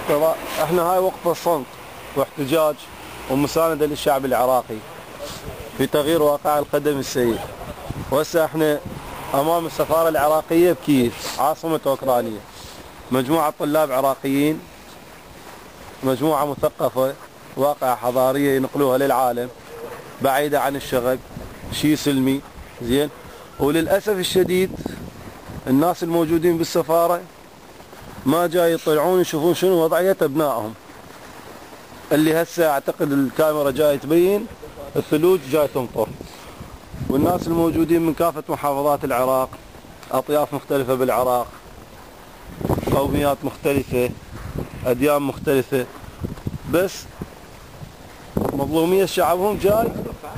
يلا احنا هاي وقفة صمت واحتجاج ومساندة للشعب العراقي في تغيير واقع القدم السيء. وهسه احنا امام السفارة العراقية بكييف عاصمة اوكرانيا. مجموعة طلاب عراقيين، مجموعة مثقفة، واقعة حضارية ينقلوها للعالم بعيدة عن الشغب، شيء سلمي زين. وللأسف الشديد الناس الموجودين بالسفارة ما جاي يطلعون يشوفون شنو وضعية ابنائهم اللي هسه اعتقد الكاميرا جاي تبين الثلوج جاي تمطر. والناس الموجودين من كافة محافظات العراق، اطياف مختلفة بالعراق، قوميات مختلفة، اديان مختلفة، بس مظلومية شعبهم جاي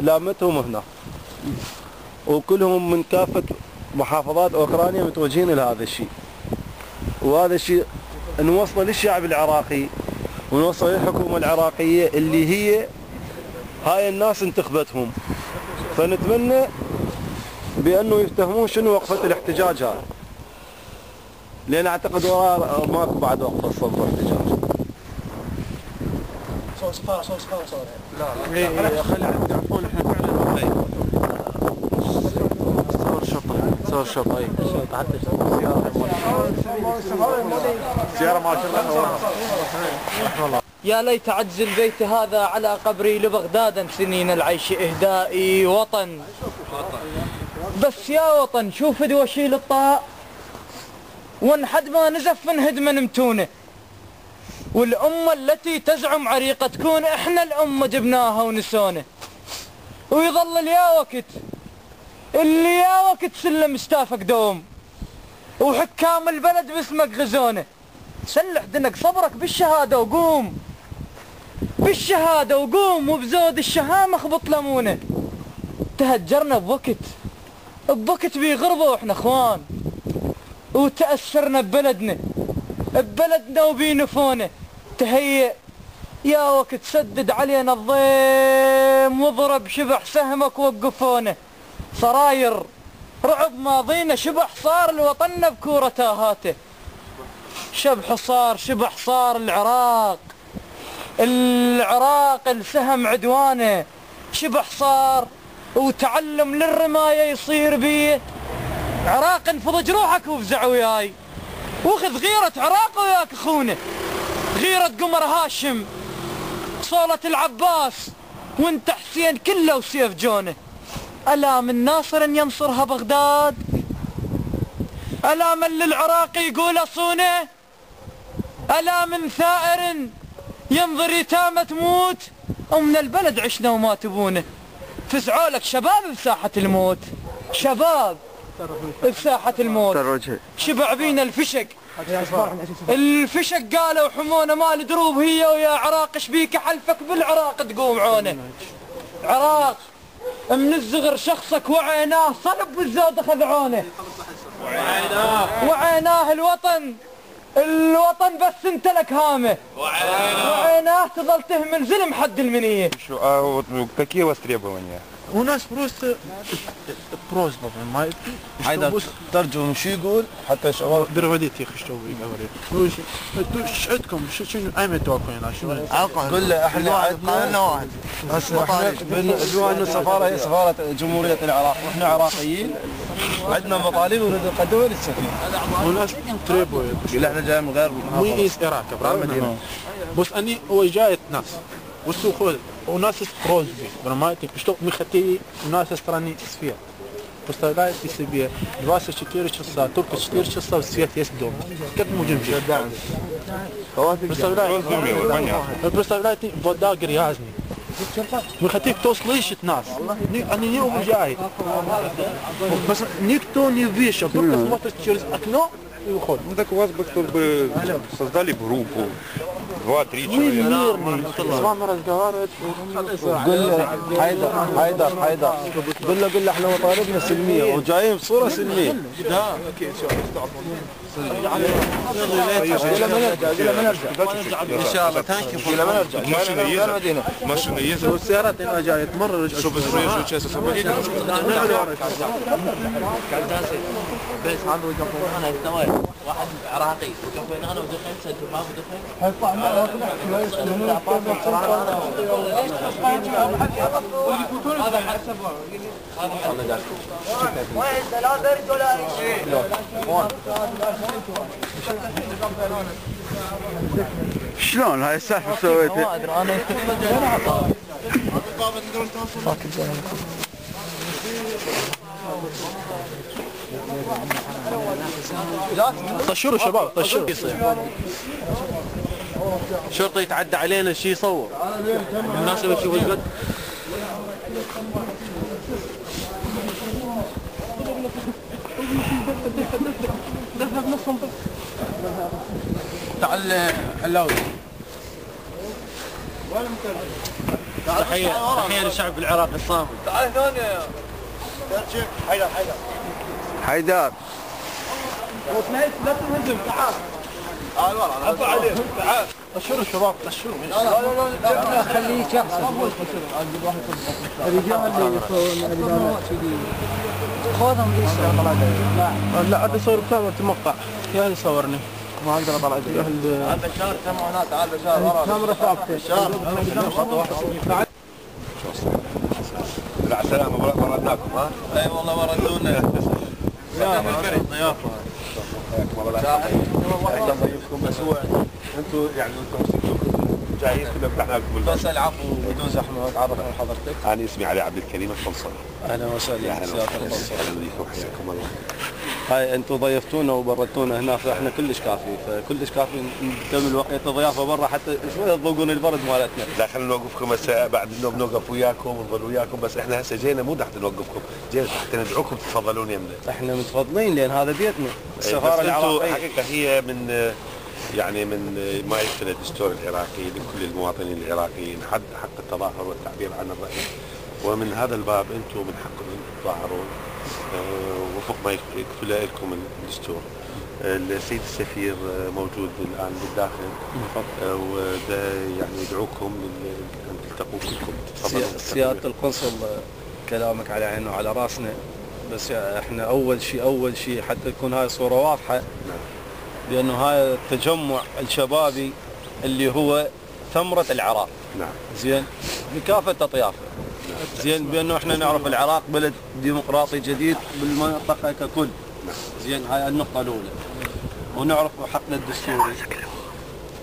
لامتهم هنا، وكلهم من كافة محافظات اوكرانيا متوجهين الى هذا الشيء. وهذا الشيء نوصله للشعب العراقي ونوصله للحكومة العراقية اللي هي هاي الناس انتخبتهم. فنتمنى بأنه يفتهمون شنو وقفة الاحتجاج هذا، لأن أعتقد وراء ماكو بعد وقفة صمت واحتجاج. صور صفارة لا خلي يعرفون احنا فعلا صور شرطة اي حتى زيارة ما شاء الله. يا ليت عجز البيت هذا على قبري لبغدادا سنين العيش إهدائي وطن. بس يا وطن شوف وشيل الطاء ونحد ما نزف من هدم نمتونه. والأمة التي تزعم عريقة تكون احنا الأمة جبناها ونسونه. ويظل اليا وقت اللي يا وقت سلم ستافك دوم وحكام البلد باسمك غزونه. سلح دنك صبرك بالشهادة وقوم، بالشهادة وقوم، وبزود الشهامة اخبط لمونه. تهجرنا بوقت بغربة واحنا اخوان، وتأثرنا ببلدنا وبينفونه. تهيئ يا وقت سدد علينا الضيم واضرب شبح سهمك وقفونه. صراير رعب ماضينا شبح صار لوطننا بكورة تاهاته. شبح صار شبح صار العراق السهم عدوانه. شبح صار وتعلم للرماية يصير بيه. عراق انفض جروحك وافزع وياي، واخذ غيرة عراق وياك اخونه. غيرة قمر هاشم، صولة العباس، وانت حسين كله وسيف جونه. ألا من ناصر ينصرها بغداد؟ ألا من للعراق يقول أصونه؟ ألا من ثائر ينظر يتامى تموت؟ ومن البلد عشنا وما تبونه. فزعوا لك شباب بساحة الموت، شباب بساحة الموت، شبع بينا الفشق. الفشق قالوا حمونا مال دروب هي ويا عراق شبيك حلفك بالعراق تقوم عونه. عراق من الزغر شخصك وعيناه صلب والزود اخذ عونه. وعيناه الوطن بس انت لك هامه. وعيناه تظل تهمل زلم حد المنيه. А вот какие у вас требования? У нас просто просьба, понимаете? حيدر ترجم شو يقول حتى شباب Переводите их, что вы говорите. Ну, شو عندكم؟ شو عملتوا هنا؟ شو قل له احنا عندنا هسه احنا بما انه السفاره هي سفاره جمهوريه العراق واحنا عراقيين عندنا مطالب ونريد نقدمها للسفير. У нас требуют. اللي احنا جايين من غير Мы из Ирака, правильно? بس они уезжают нас. بس уходят. У нас есть просьбы, понимаете? Что мы хотели у нас в стране свет. Представляете себе, 24 часа, только 4 часа свет есть дома. Как мы можем жить? Представляете? Представляете, вода грязная. Мы хотим, кто слышит нас. Они не уезжают. Никто не вышел, только смотрит через окно и уходит. Ну так у вас бы кто бы создали группу, 2-3 Мы человека. мирные, с вами разговаривают. قل له حيدر قل له احنا مطالبنا سلميه وجايين بصوره سلميه. ان شاء الله تنكف لما نرجع المدينه Машина ездит. والسيارات هنا جايه تمرر. Чтобы проезжую часть освободить. بس هذا وقفوا هنا الثواني واحد عراقي وقفوا هنا ودخل سد ما ودخل هذا حسب لا برد ولا شيء. شلون هاي السالفه سويتها؟ ما ادري انا طشروا شباب طشروا. شرطي يتعدى علينا شي يصور الناس اللي تشوف القد. تعال حلاوي. تحية للشعب العراقي الصامت. تعال هنا حيدر لا تنهزم تعال تعال ورا عفوا عليك تعال طشروا شباب طشروا. لا خليك احسن خذهم لا عاد اصور بكاميرا مقطع. يا اللي صورني ما اقدر اطلع يدي. تعال بشار كم هنا تعال بشار ورا الكاميرا ثابته. بشار مع السلامة وردناكم ها؟ اي والله وردونا ضيافه. حياكم الله. ضيفكم مسؤول. انتم يعني جايين كلهم فتحنا لكم بس العفو بدون زحمه اتعرف على حضرتك. انا اسمي علي عبد الكريم القنصل. اهلا وسهلا اهلا سياده وسهلا القنصل. اهلا بكم حياكم الله. هاي انتم ضيفتونا وبردتونا هنا فاحنا كلش كافي فكلش كافي نكمل وقت الضيافه برا حتى شويه تذوقون البرد مالتنا. لا خلينا نوقفكم هسه بعد النوم نوقف وياكم ونظل وياكم بس احنا هسه جينا مو حتى نوقفكم جينا حتى ندعوكم تتفضلون يمنا. احنا متفضلين لان هذا بيتنا السفاره بس انتم العراقيه. حقيقه هي من يعني من ما يكفي الدستور العراقي لكل المواطنين العراقيين حق التظاهر والتعبير عن الرأي ومن هذا الباب انتم من حقكم ان تظاهرون وفق ما يكفي لكم الدستور. السيد السفير موجود الان بالداخل وده يعني يدعوكم ان تلتقوا كلكم تتفضلوا. سياده القنصل كلامك على عيننا وعلى راسنا بس احنا اول شيء حتى تكون هاي الصوره واضحه لانه هاي التجمع الشبابي اللي هو ثمره العراق. نعم. زين بكافه اطيافه. زين بانه احنا نعرف العراق بلد ديمقراطي جديد بالمنطقه ككل. زين هاي النقطه الاولى ونعرف حقنا الدستوري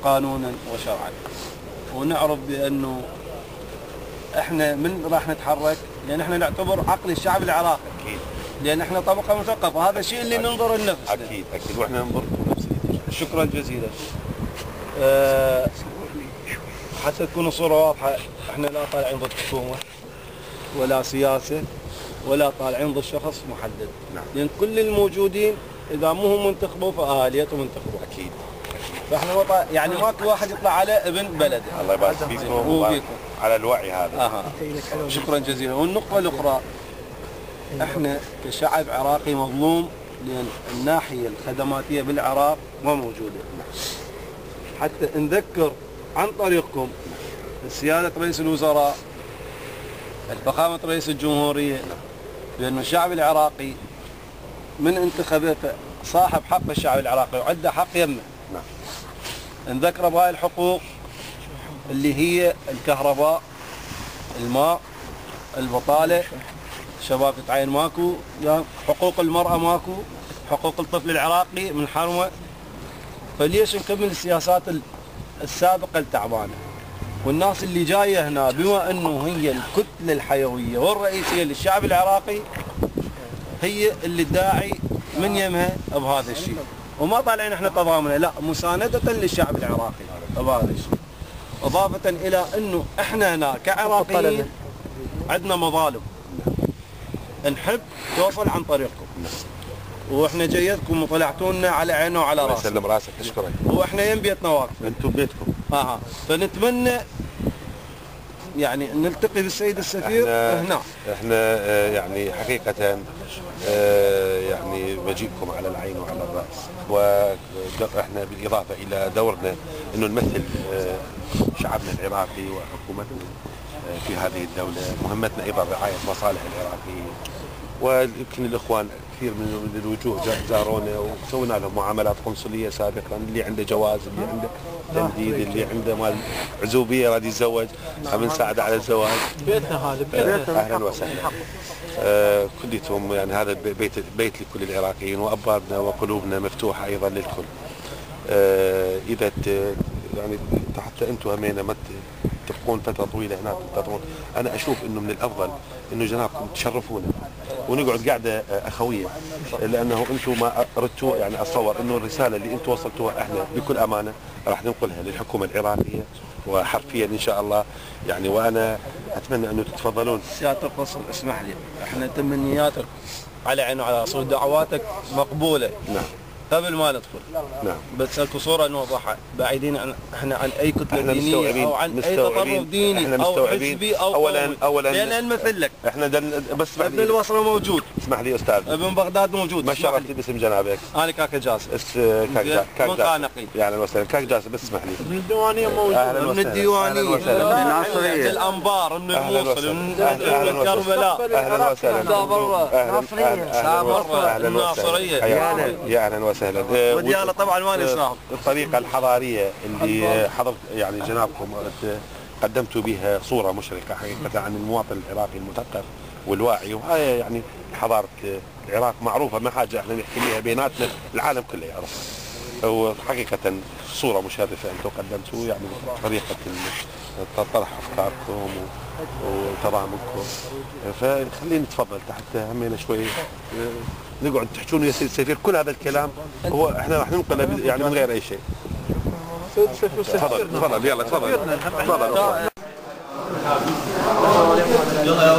قانونا وشرعا، ونعرف بأنه احنا من راح نتحرك، لأن احنا نعتبر عقل الشعب العراقي. اكيد. لأن احنا طبقة مثقفة، هذا الشيء اللي ننظر لنفسنا. اكيد اكيد، واحنا ننظر نفس الشيء. شكرا جزيلا. حتى تكون الصورة واضحة، احنا لا طالعين ضد حكومة ولا سياسة ولا طالعين ضد شخص محدد. نعم. لأن كل الموجودين إذا مو هم منتخبوا فأهاليتهم منتخبوا. اكيد. فاحنا يعني ماكو واحد يطلع على ابن بلده. الله يبارك فيكم ويبارك على الوعي هذا. شكرا جزيلا. والنقطة الأخرى، احنا كشعب عراقي مظلوم، لأن الناحية الخدماتية بالعراق ما موجودة. حتى نذكر عن طريقكم سيادة رئيس الوزراء، فخامة رئيس الجمهورية، بأن الشعب العراقي من انتخابه صاحب حق الشعب العراقي وعنده حق يمه. نعم. نذكر بهاي الحقوق اللي هي الكهرباء، الماء، البطالة، الشباب يتعين ماكو، حقوق المرأة ماكو، حقوق الطفل العراقي من حرمه. فليش نكمل السياسات السابقة التعبانة؟ والناس اللي جاية هنا بما انه هي الكتلة الحيوية والرئيسية للشعب العراقي، هي اللي تداعي من يمها بهذا الشيء، وما طالعين احنا تضامنا، لا، مساندة للشعب العراقي بهذا الشيء. اضافة الى انه احنا هنا كعراقيين عندنا مظالم نحب توصل عن طريقكم، واحنا جيدكم وطلعتوا لنا على عينه وعلى راسه. الله يسلم راسك، اشكرك. واحنا يم بيتنا واقف، انتم بيتكم. فنتمنى يعني نلتقي بالسيد السفير هنا. احنا يعني حقيقة يعني مجيئكم على العين وعلى الرأس، واحنا بالإضافة إلى دورنا انه نمثل شعبنا العراقي وحكومتنا في هذه الدولة. مهمتنا أيضا رعاية مصالح العراقيين، ويمكن الإخوان كثير من الوجوه زارونا وسوينا لهم معاملات قنصلية سابقا، اللي عنده جواز، اللي عنده تمديد، اللي عنده مال عزوبية راد يتزوج بنساعده على الزواج. بيتنا هذا بيتنا. أهلا وسهلا. كليتهم يعني هذا بيت لكل العراقيين، وأبوابنا وقلوبنا مفتوحة أيضا للكل. إذا يعني حتى أنتم همينة ما تبقون فترة طويلة هناك تنتظرون، أنا أشوف إنه من الأفضل إنه جنابكم تشرفونا ونقعد قاعدة أخوية، لأنه أنتم ما ردتوا، يعني أتصور إنه الرسالة اللي أنتم وصلتوها إحنا بكل أمانة راح ننقلها للحكومة العراقية وحرفيا إن شاء الله يعني. وأنا أتمنى أنه تتفضلون. سيادة القصر اسمح لي، إحنا تمنياتك على عين وعلى راسي ودعواتك مقبولة. نعم. قبل ما ندخل، نعم، بس اكو صوره نوضحها، بعيدين احنا عن اي كتله دينيه او عن اي تطرف ديني او حزبي او اولا لان نمثل لك. احنا بس ابن الوصله موجود، اسمح لي استاذ، ابن بغداد موجود. ما شرفتي باسم جنابك؟ انا كاكا جاسم. كاكا جاسم يعني وسهلا. كاكا جاسم، بس اسمح لي. من الديوانيه موجود. من الديوانيه، من الناصريه، الانبار، من الموصل، من كربلاء. اهلا وسهلا. اهلا الناصريه. يا اهلا وسهلا. وديالة طبعا ما ننساهم. الطريقة الحضارية اللي حضرت يعني جنابكم قدمتوا بها صورة مشرقة حقيقة عن المواطن العراقي المثقف والواعي، وهاي يعني حضارة العراق معروفة، ما حاجة احنا نحكي لها بيناتنا، العالم كله يعرفها. وحقيقة صورة مشرفة انتم قدمتوا يعني طريقة طرح افكاركم وتضامنكم. فخليني نتفضل تحت همينا شوي نقعد تحكون يا سيد السفير كل هذا الكلام، هو احنا راح ننقله يعني من غير اي شيء. تفضل تفضل، يلا تفضل تفضل. يلا